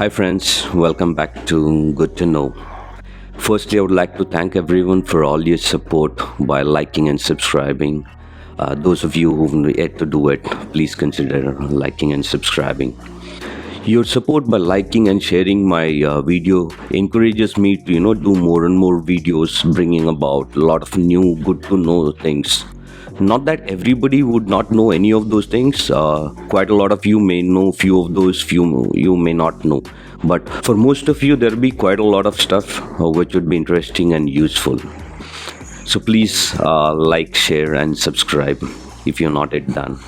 Hi, friends. Welcome back to Good to Know. Firstly, I would like to thank everyone for all your support by liking and subscribing. Those of you who've yet to do it, please consider liking and subscribing. Your support by liking and sharing my video encourages me to do more and more videos, bringing about a lot of new good to know things. Not that everybody would not know any of those things. Quite a lot of you may know few of those, few you may not know. But for most of you, there'll be quite a lot of stuff which would be interesting and useful. So please like, share, and subscribe if you're not yet done.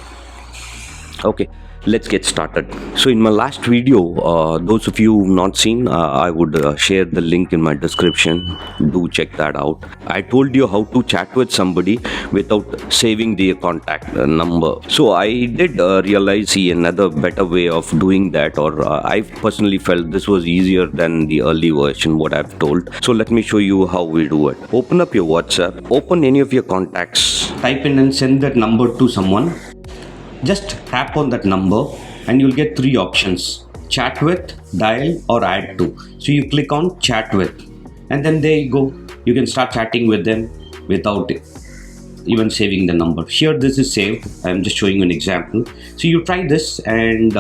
Okay, let's get started. So in my last video, those of you who've not seen, I would share the link in my description. Do check that out. I told you how to chat with somebody without saving their contact number. So I did realize another better way of doing that, or I personally felt this was easier than the early version what I've told. So let me show you how we do it. Open up your WhatsApp, open any of your contacts, type in and send that number to someone. Just tap on that number and you'll get three options: chat with, dial, or add to. So you click on chat with, and then there you go. You can start chatting with them without even saving the number. Here this is saved. I'm just showing you an example. So you try this and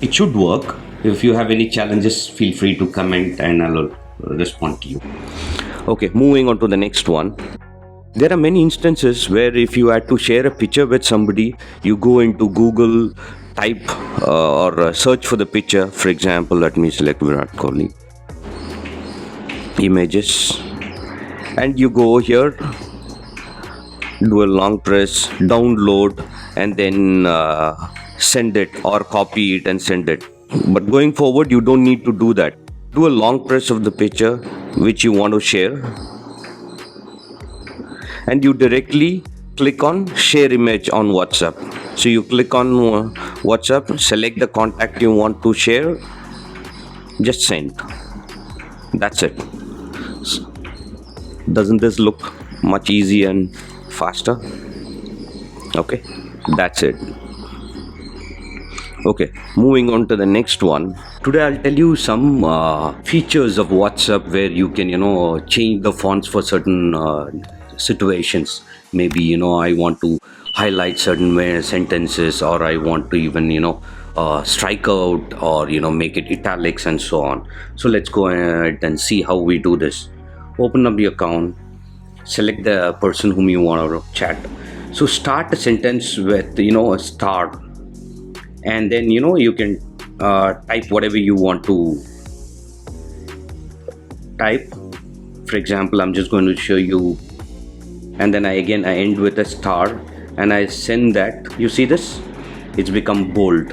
it should work. If you have any challenges, feel free to comment and I'll respond to you. Okay, moving on to the next one. There are many instances where if you had to share a picture with somebody, you go into Google, type or search for the picture. For example, let me select Virat Kohli, images, and you go here, do a long press, download, and then send it or copy it and send it. But going forward, you don't need to do that. Do a long press of the picture which you want to share, and you directly click on share image on WhatsApp. So you click on WhatsApp, select the contact you want to share, just send. That's it. Doesn't this look much easier and faster? Okay, that's it. Okay, moving on to the next one. Today I'll tell you some features of WhatsApp where you can change the fonts for certain situations. Maybe I want to highlight certain sentences, or I want to even strike out, or make it italics and so on. So let's go ahead and see how we do this. Open up your account, select the person whom you want to chat. So start a sentence with a star, and then you can type whatever you want to type. For example, I'm just going to show you, and then I end with a star and I send that. You see this? It's become bold.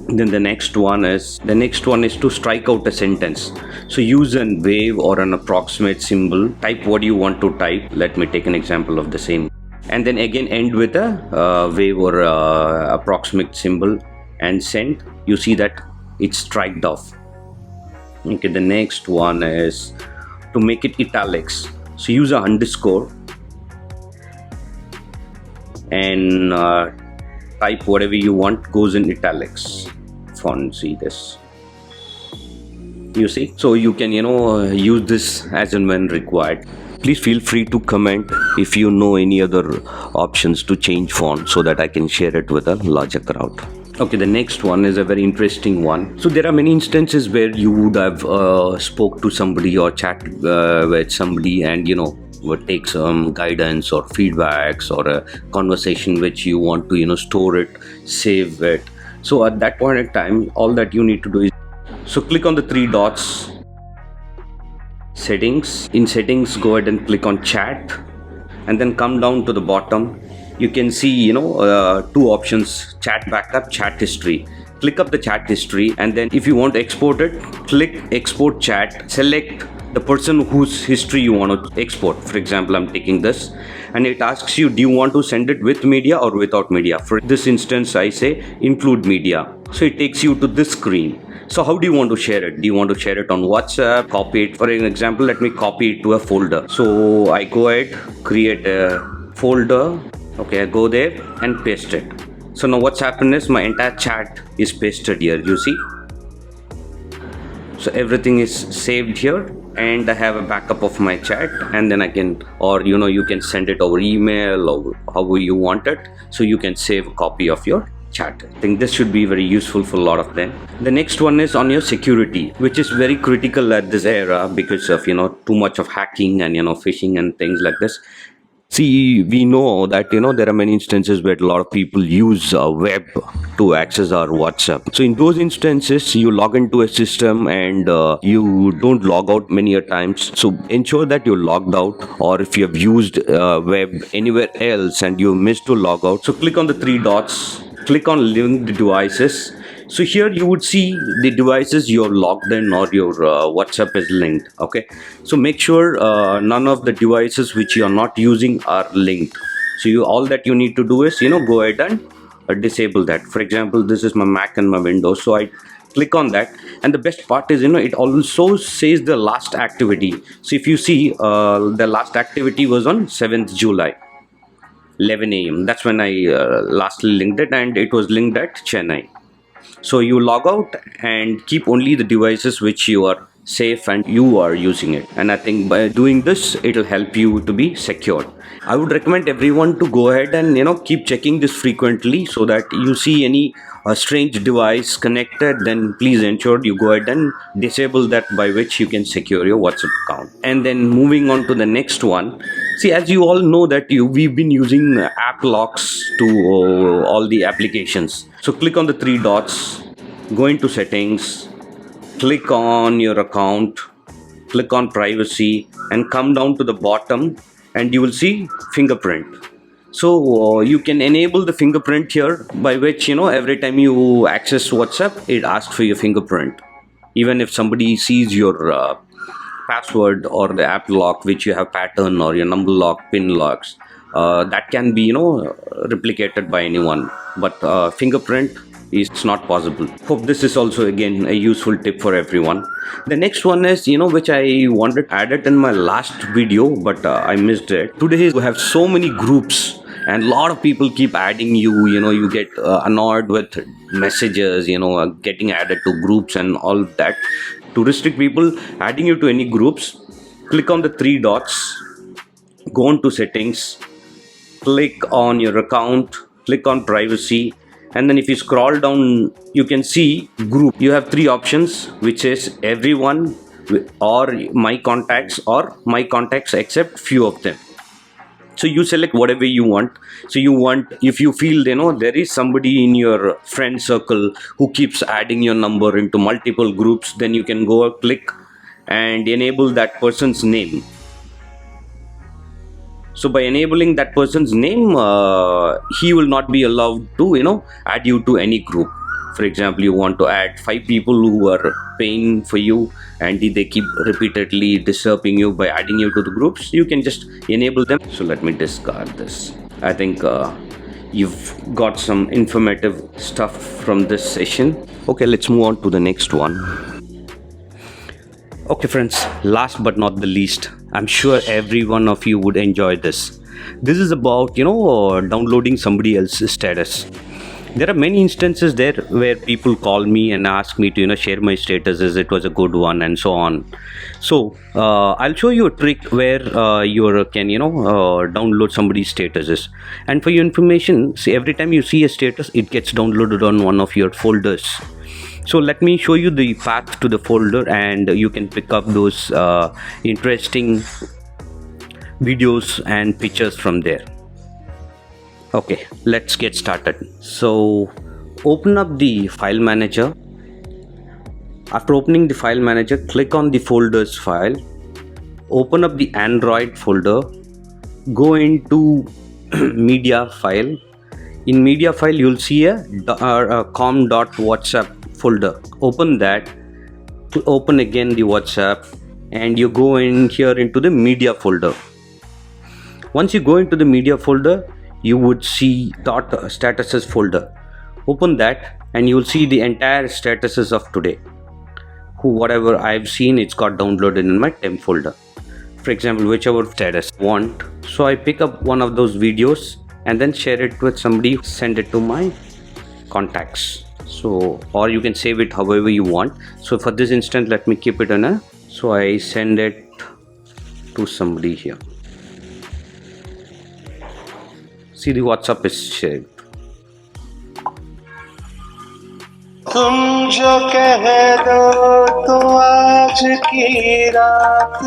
Then the next one is to strike out a sentence. So use a wave or an approximate symbol. Type what you want to type. Let me take an example of the same. And then again end with a wave or approximate symbol and send. You see that it's striked off. Okay, the next one is to make it italics. So use a underscore and type whatever you want, goes in italics font. See this? You see? So you can use this as and when required. Please feel free to comment if you know any other options to change font, so that I can share it with a larger crowd. Okay, the next one is a very interesting one. So there are many instances where you would have spoke to somebody or chat with somebody, and would take some guidance or feedbacks or a conversation which you want to store it, save it. So at that point in time, all that you need to do is, so click on the three dots, settings. In settings, go ahead and click on chat, and then come down to the bottom. You can see two options: chat backup, chat history. Click up the chat history, and then if you want to export it, click export chat. Select the person whose history you want to export. For example, I'm taking this, and it asks you, do you want to send it with media or without media? For this instance, I say include media. So it takes you to this screen. So how do you want to share it? Do you want to share it on WhatsApp? Copy it. For an example, let me copy it to a folder. So I go ahead, create a folder. Okay, I go there and paste it. So now what's happened is my entire chat is pasted here. You see? So everything is saved here, and I have a backup of my chat, and then I can, or you can send it over email or however you want it, so you can save a copy of your chat. I think this should be very useful for a lot of them. The next one is on your security, which is very critical at this era because of too much of hacking and phishing and things like this. See, we know that there are many instances where a lot of people use web to access our WhatsApp. So in those instances, you log into a system and you don't log out many a times. So ensure that you're logged out, or if you have used web anywhere else and you missed to log out, so click on the three dots, click on linked devices. So here you would see the devices you're logged in or your WhatsApp is linked. Okay, so make sure none of the devices which you are not using are linked. So all that you need to do is go ahead and disable that. For example, this is my Mac and my Windows, so I click on that, and the best part is it also says the last activity. So if you see, the last activity was on 7th July 11 a.m. That's when I lastly linked it, and it was linked at Chennai. So you log out and keep only the devices which you are safe and you are using it. And I think by doing this, it will help you to be secured. I would recommend everyone to go ahead and keep checking this frequently, so that you see any strange device connected, then please ensure you go ahead and disable that, by which you can secure your WhatsApp account. And then moving on to the next one. See, as you all know that we've been using app locks to all the applications. So click on the three dots, go into settings, click on your account, click on privacy, and come down to the bottom, and you will see fingerprint. So you can enable the fingerprint here, by which every time you access WhatsApp, it asks for your fingerprint. Even if somebody sees your password or the app lock which you have pattern, or your number lock, pin locks, that can be replicated by anyone, but fingerprint is not possible. Hope this is also again a useful tip for everyone. The next one is which I wanted added in my last video, but I missed it. Today we have so many groups, and a lot of people keep adding you. You get annoyed with messages, getting added to groups and all that. To restrict people adding you to any groups, click on the three dots, go on to settings, click on your account, click on privacy, and then if you scroll down, you can see group. You have three options, which is everyone, or my contacts, or my contacts except few of them. So you select whatever you want. So if you feel there is somebody in your friend circle who keeps adding your number into multiple groups, then you can go click and enable that person's name. So by enabling that person's name, he will not be allowed to add you to any group. For example, you want to add 5 people who are paying for you, and they keep repeatedly disturbing you by adding you to the groups, you can just enable them. So let me discard this. I think you've got some informative stuff from this session. Okay, let's move on to the next one. Okay friends, last but not the least, I'm sure every one of you would enjoy this. This is about downloading somebody else's status. There are many instances there where people call me and ask me to share my statuses, it was a good one, and so on. So I'll show you a trick where you can download somebody's statuses. And for your information, see, every time you see a status, it gets downloaded on one of your folders. So let me show you the path to the folder, and you can pick up those interesting videos and pictures from there. Okay, let's get started. So open up the file manager. After opening the file manager, click on the folders file, open up the Android folder, go into media file. In media file, you'll see a com.whatsapp folder. Open that, open again the WhatsApp, and you go in here into the media folder. Once you go into the media folder, you would see statuses folder. Open that, and you will see the entire statuses of today. Whatever I've seen, it's got downloaded in my temp folder. For example, whichever status I want. So I pick up one of those videos and then share it with somebody, send it to my contacts. So, or you can save it however you want. So for this instance, let me keep it in a, so I send it to somebody here. See, the WhatsApp is shared. तुम जो कह दो तो आज की रात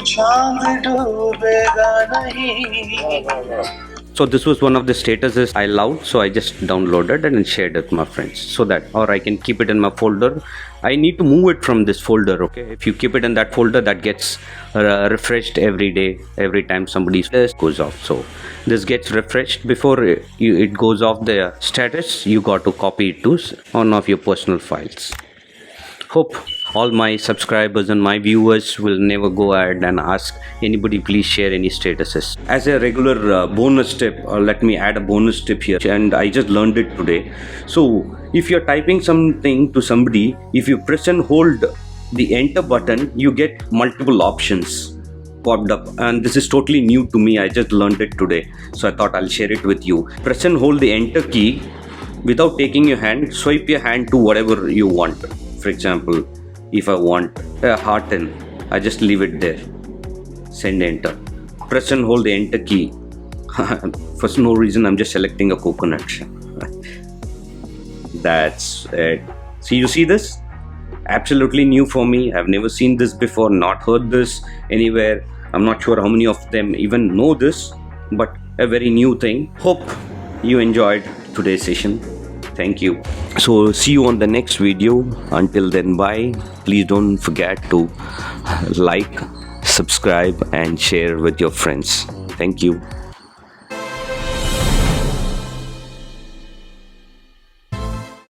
चांद डूबेगा नहीं. So this was one of the statuses I loved, so I just downloaded it and shared it with my friends, so that, or I can keep it in my folder. I need to move it from this folder. Okay, if you keep it in that folder, that gets refreshed every day, every time somebody's test goes off. So this gets refreshed before it goes off the status. You got to copy it to one of your personal files. Hope all my subscribers and my viewers will never go ahead and ask anybody please share any statuses. As a regular bonus tip, let me add a bonus tip here, and I just learned it today. So if you're typing something to somebody, if you press and hold the enter button, you get multiple options popped up, and this is totally new to me. I just learned it today, so I thought I'll share it with you. Press and hold the enter key without taking your hand. Swipe your hand to whatever you want. For example, if I want a heart in, I just leave it there. Send enter. Press and hold the enter key. For no reason, I'm just selecting a coconut. That's it. So you see this? Absolutely new for me. I've never seen this before, not heard this anywhere. I'm not sure how many of them even know this, but a very new thing. Hope you enjoyed today's session. Thank you. So see you on the next video. Until then, bye. Please don't forget to like, subscribe and share with your friends. Thank you.